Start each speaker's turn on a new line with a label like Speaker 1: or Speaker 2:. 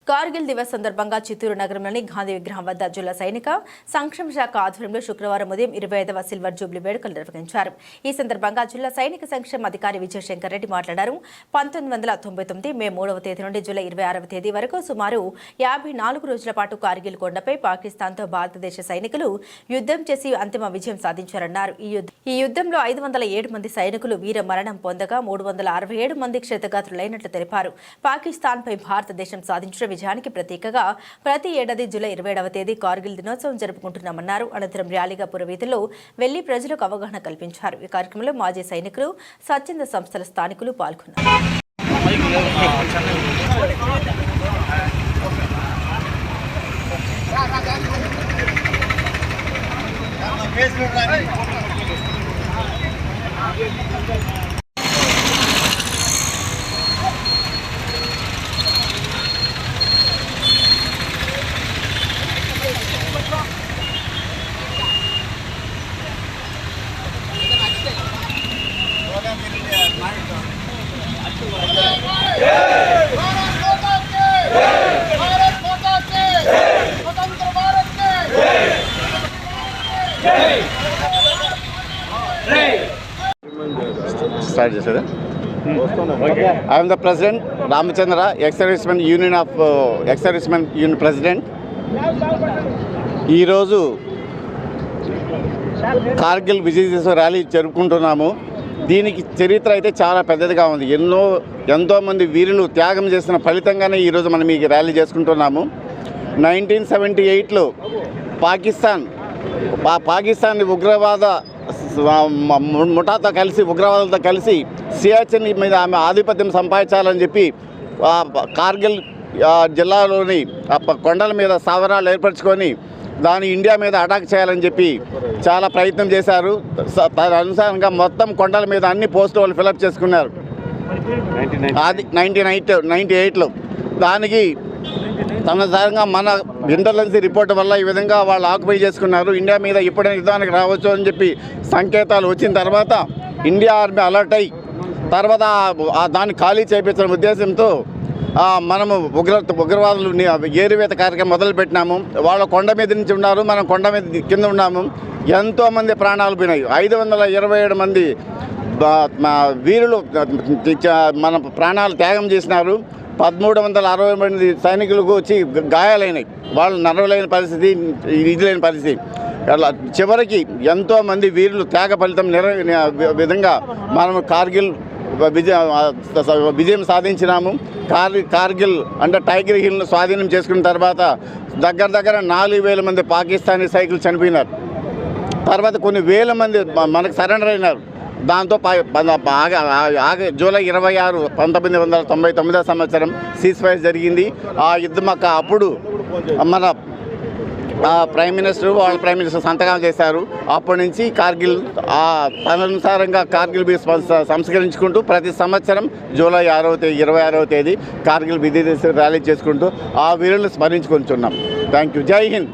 Speaker 1: కార్గిల్ దివస్ సందర్భంగా చిత్తూరు నగరంలోని గాంధీ విగ్రహం వద్ద జిల్లా సైనిక సంక్షేమ శాఖ ఆధ్వర్యంలో శుక్రవారం ఉదయం 25వ సిల్వర్ జూబ్లీ వేడుకలు నిర్వహించారు. ఈ సందర్భంగా జిల్లా సైనిక సంక్షేమ అధికారి విజయశంకర్ రెడ్డి మాట్లాడారు. 1999 మే 3వ తేదీ నుండి జూలై 26వ తేదీ వరకు సుమారు 54 రోజుల పాటు కార్గిల్ కొండపై పాకిస్తాన్తో భారతదేశ సైనికులు యుద్ధం చేసి అంతిమ విజయం సాధించారన్నారు. ఈ యుద్ధంలో 507 మంది సైనికులు వీర మరణం పొందగా 367 మంది క్షతగాత్రులైనట్లు తెలిపారు. పాకిస్తాన్పై భారతదేశం సాధించిన విజయానికి ప్రతీకగా ప్రతి ఏడాది జూలై 27వ తేదీ కార్గిల్ దినోత్సవం జరుపుకుంటున్నామన్నారు. అనంతరం ర్యాలీగా పురవీధుల్లో వెళ్లి ప్రజలకు అవగాహన కల్పించారు. ఈ కార్యక్రమంలో మాజీ సైనికులు, స్వచ్ఛంద సంస్థల స్థానికులు పాల్గొన్నారు.
Speaker 2: Start చేసేదా? I am the President, Ramachandra, ex-serviceman Union of ex-serviceman Union President. ఈరోజు కార్గిల్ విజయ ర్యాలీ జరుపుకుంటున్నాము. దీనికి చరిత్ర అయితే చాలా పెద్దదిగా ఉంది. ఎంతోమంది వీరులు త్యాగం చేసిన ఫలితంగానే ఈరోజు మనం ఈ ర్యాలీ చేసుకుంటున్నాము. 1978లో పాకిస్తాన్ ఉగ్రవాద ముఠాతో కలిసి ఉగ్రవాదులతో కలిసి సియాచిన్ మీద ఆమె ఆధిపత్యం సంపాదించాలని చెప్పి కార్గిల్ జిల్లాలోని కొండల మీద స్థావరాలు ఏర్పరచుకొని దాని ఇండియా మీద అటాక్ చేయాలని చెప్పి చాలా ప్రయత్నం చేశారు. అనుసారంగా మొత్తం కొండల మీద అన్ని పోస్టులు వాళ్ళు ఫిలప్ చేసుకున్నారు. అది 1998లో. దానికి తదనుసారంగా మన ఇంటెలిజెన్స్ రిపోర్ట్ వల్ల ఈ విధంగా వాళ్ళు ఆక్యుపై చేసుకున్నారు. ఇండియా మీద ఇప్పుడే యుద్ధానికి రావచ్చు అని చెప్పి సంకేతాలు వచ్చిన తర్వాత ఇండియా ఆర్మీ అలర్ట్ అయ్యి తర్వాత దాన్ని ఖాళీ చేయించడం ఉద్దేశంతో మనము ఉగ్రవాదులు ఏరువేత కార్యక్రమం మొదలుపెట్టినాము. వాళ్ళు కొండ మీద నుంచి ఉన్నారు, మనం కొండ మీద కింద ఉన్నాము. ఎంతోమంది ప్రాణాలు పోయినాయి. 527 మంది వీరులు మన ప్రాణాలు త్యాగం చేసినారు. 1360 మంది సైనికులకు వచ్చి గాయాలైనాయి. వాళ్ళు నడవలేని పరిస్థితి, ఇది లేని పరిస్థితి. అలా చివరికి ఎంతోమంది వీరులు త్యాగ ఫలితం విధంగా మనం కార్గిల్ విజయం సాధించినాము. కార్గిల్ అంటే టైగర్ హిల్ను స్వాధీనం చేసుకున్న తర్వాత దగ్గర 4000 మంది పాకిస్తానీ సైనికులు చనిపోయినారు. తర్వాత కొన్ని వేల మంది మనకు సరెండర్ అయినారు. దాంతో జూలై 26, 1999 సంవత్సరం సీజ్ ఫైర్ జరిగింది. ఆ యుద్ధం అప్పుడు మన ప్రైమ్ మినిస్టర్ సంతకాలు చేశారు. అప్పటి నుంచి కార్గిల్ తదనుసారంగా కార్గిల్ సంస్కరించుకుంటూ ప్రతి సంవత్సరం జూలై 26వ తేదీ కార్గిల్ విజయ ర్యాలీ చేసుకుంటూ ఆ వీరులను స్మరించుకుంటున్నాం. Thank you. జై హింద్.